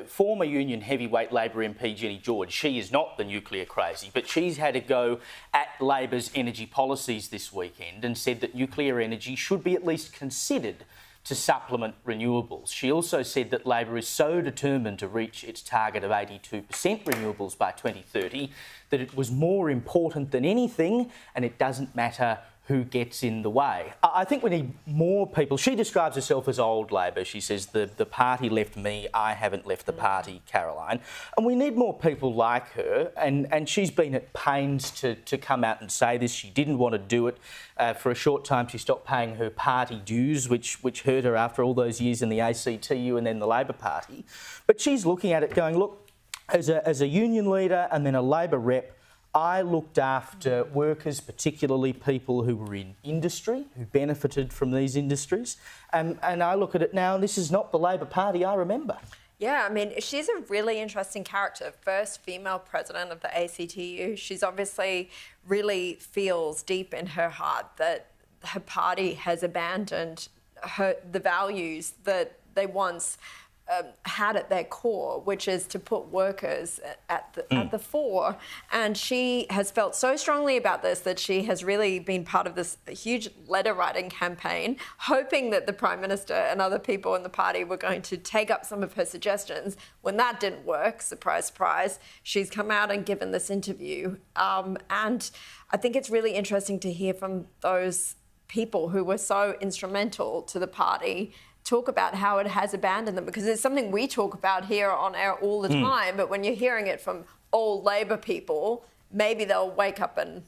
Former union heavyweight Labor MP Jennie George, she is not the nuclear crazy, but she's had a go at Labor's energy policies this weekend and said that nuclear energy should be at least considered to supplement renewables. She also said that Labor is so determined to reach its target of 82% renewables by 2030 that it was more important than anything, and it doesn't matter who gets in the way. I think we need more people. She describes herself as old Labor. She says the party left me, I haven't left the party, Caroline. And we need more people like her, and she's been at pains to come out and say this. She didn't want to do it. For a short time, she stopped paying her party dues, which hurt her after all those years in the ACTU and then the Labor Party. But she's looking at it going, look, as a union leader and then a Labor rep, I looked after workers, particularly people who were in industry, who benefited from these industries. And I look at it now, and this is not the Labor Party I remember. Yeah, I mean, she's a really interesting character. First female president of the ACTU. She's obviously really feels deep in her heart that her party has abandoned the values that they once had at their core, which is to put workers at the fore. And she has felt so strongly about this that she has really been part of this huge letter writing campaign, hoping that the Prime Minister and other people in the party were going to take up some of her suggestions. When that didn't work, surprise, surprise, she's come out and given this interview. And I think it's really interesting to hear from those people who were so instrumental to the party talk about how it has abandoned them, because it's something we talk about here on air all the time, but when you're hearing it from old Labor people, maybe they'll wake up and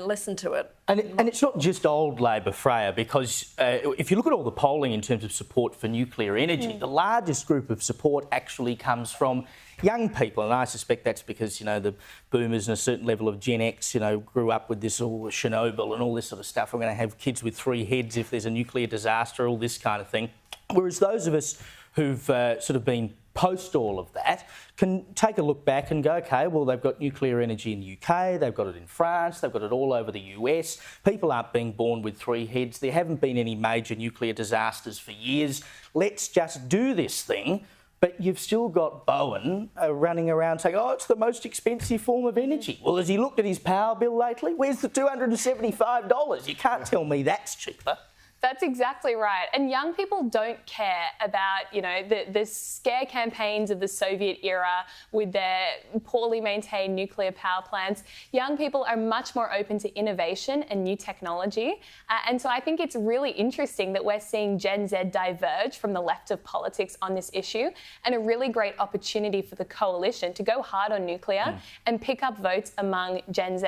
listen to it. And it's not just old Labor, Freya, because if you look at all the polling in terms of support for nuclear energy, the largest group of support actually comes from young people, and I suspect that's because, you know, the boomers and a certain level of Gen X, you know, grew up with this all Chernobyl and all this sort of stuff. We're going to have kids with 3 heads if there's a nuclear disaster, all this kind of thing. Whereas those of us who've sort of been post all of that can take a look back and go, OK, well, they've got nuclear energy in the UK, they've got it in France, they've got it all over the US. People aren't being born with 3 heads. There haven't been any major nuclear disasters for years. Let's just do this thing. But you've still got Bowen running around saying, oh, it's the most expensive form of energy. Well, has he looked at his power bill lately? Where's the $275? You can't tell me that's cheaper. That's exactly right. And young people don't care about, you know, the scare campaigns of the Soviet era with their poorly maintained nuclear power plants. Young people are much more open to innovation and new technology. And so I think it's really interesting that we're seeing Gen Z diverge from the left of politics on this issue, and a really great opportunity for the coalition to go hard on nuclear and pick up votes among Gen Z.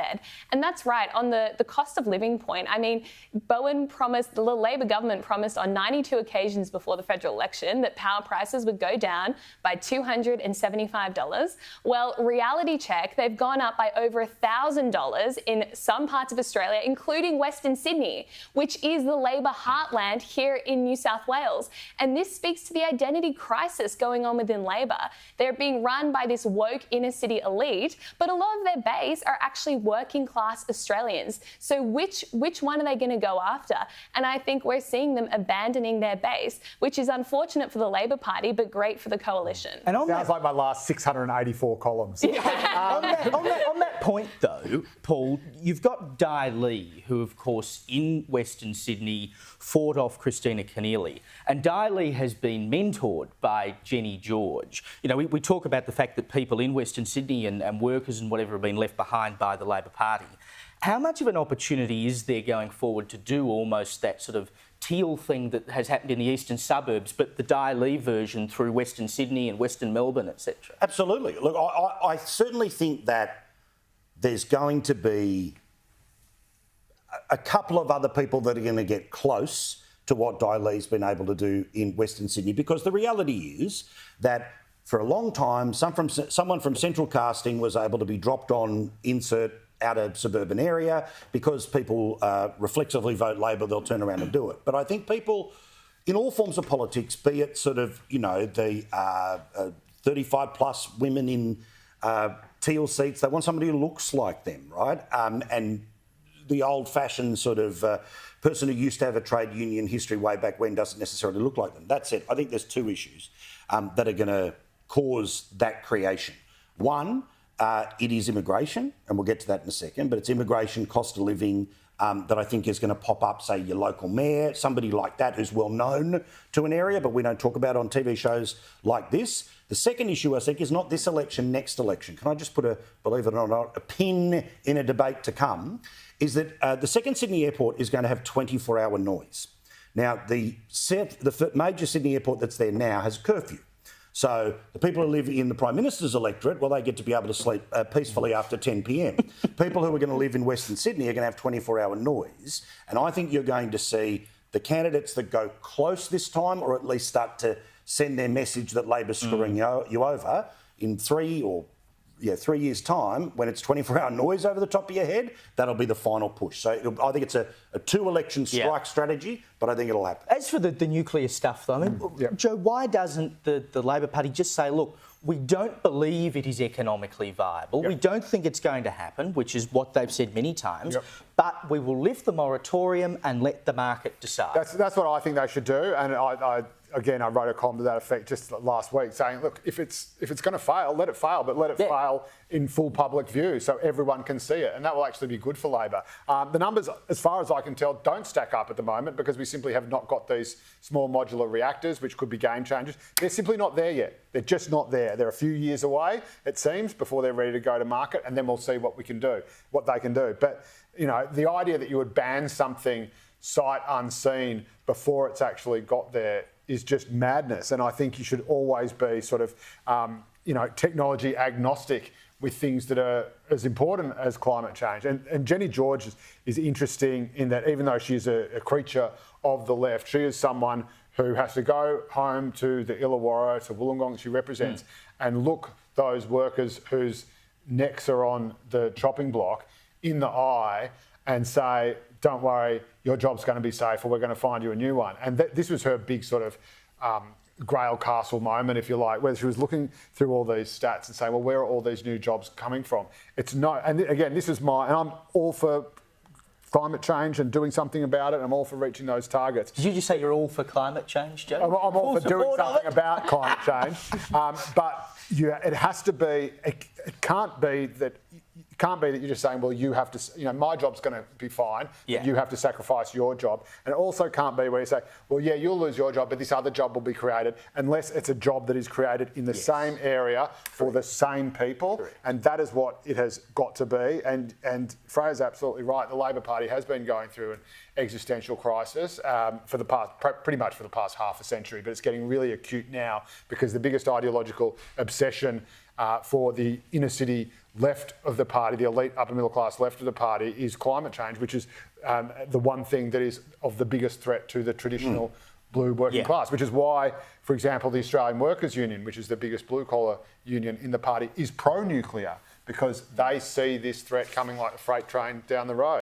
And that's right. On the cost of living point, I mean, Bowen promised, the Labor government promised on 92 occasions before the federal election that power prices would go down by $275. Well, reality check, they've gone up by over $1,000 in some parts of Australia, including Western Sydney, which is the Labor heartland here in New South Wales. And this speaks to the identity crisis going on within Labor. They're being run by this woke inner city elite, but a lot of their base are actually working class Australians. So which one are they going to go after? And I think we're seeing them abandoning their base, which is unfortunate for the Labor Party, but great for the coalition. And sounds like my last 684 columns. on that point, though, Paul, you've got Di Lee, who, of course, in Western Sydney, fought off Christina Keneally. And Di Lee has been mentored by Jennie George. You know, we talk about the fact that people in Western Sydney and workers and whatever have been left behind by the Labor Party. How much of an opportunity is there going forward to do almost that sort of teal thing that has happened in the eastern suburbs, but the Di Lee version through Western Sydney and Western Melbourne, etc.? Absolutely. Look, I certainly think that there's going to be a couple of other people that are going to get close to what Di Lee's been able to do in Western Sydney, because the reality is that for a long time, someone from Central Casting was able to be dropped on insert out of suburban area because people reflexively vote Labor, they'll turn around and do it. But I think people in all forms of politics, be it sort of, you know, the 35 plus women in teal seats, they want somebody who looks like them, right? And the old-fashioned sort of person who used to have a trade union history way back when doesn't necessarily look like them. That said, I think there's two issues that are going to cause that creation. One, it is immigration, and we'll get to that in a second, but it's immigration, cost of living, that I think is going to pop up, say, your local mayor, somebody like that who's well known to an area, but we don't talk about on TV shows like this. The second issue, I think, is not this election, next election. Can I just put believe it or not, a pin in a debate to come, is that the second Sydney airport is going to have 24-hour noise. Now, the major Sydney airport that's there now has curfew. So the people who live in the Prime Minister's electorate, well, they get to be able to sleep peacefully after 10 p.m. People who are going to live in Western Sydney are going to have 24-hour noise. And I think you're going to see the candidates that go close this time, or at least start to send their message that Labor's screwing you over, in 3 years' time, when it's 24-hour noise over the top of your head, that'll be the final push. So I think it's a two-election strike strategy, but I think it'll happen. As for the nuclear stuff, though, I mean, Joe, why doesn't the Labor Party just say, look, we don't believe it is economically viable, we don't think it's going to happen, which is what they've said many times, but we will lift the moratorium and let the market decide? That's what I think they should do, and I wrote a column to that effect just last week saying, look, if it's going to fail, let it fail, but let it fail in full public view so everyone can see it, and that will actually be good for Labor. The numbers, as far as I can tell, don't stack up at the moment because we simply have not got these small modular reactors, which could be game changers. They're simply not there yet. They're just not there. They're a few years away, it seems, before they're ready to go to market, and then we'll see what they can do. But, you know, the idea that you would ban something sight unseen before it's actually got there is just madness. And I think you should always be sort of, technology agnostic with things that are as important as climate change. And Jennie George is interesting in that even though she's a creature of the left, she is someone who has to go home to the Illawarra, to Wollongong she represents, and look those workers whose necks are on the chopping block in the eye and say, don't worry, your job's going to be safe, or we're going to find you a new one. And this was her big sort of Grail Castle moment, if you like, where she was looking through all these stats and saying, well, where are all these new jobs coming from? It's no, and again, and I'm all for climate change and doing something about it, and I'm all for reaching those targets. Did you just say you're all for climate change, Joe? I'm all for doing something about climate change. But it has to be, it can't be that you're just saying, well, you have to, my job's going to be fine, but you have to sacrifice your job. And it also can't be where you say, well, yeah, you'll lose your job, but this other job will be created, unless it's a job that is created in the same area for the same people. And that is what it has got to be. And Freya's absolutely right. The Labor Party has been going through an existential crisis pretty much for the past half a century, but it's getting really acute now because the biggest ideological obsession for the inner city left of the party, the elite upper middle class left of the party, is climate change, which is the one thing that is of the biggest threat to the traditional blue working class, which is why, for example, the Australian Workers' Union, which is the biggest blue collar union in the party, is pro-nuclear because they see this threat coming like a freight train down the road.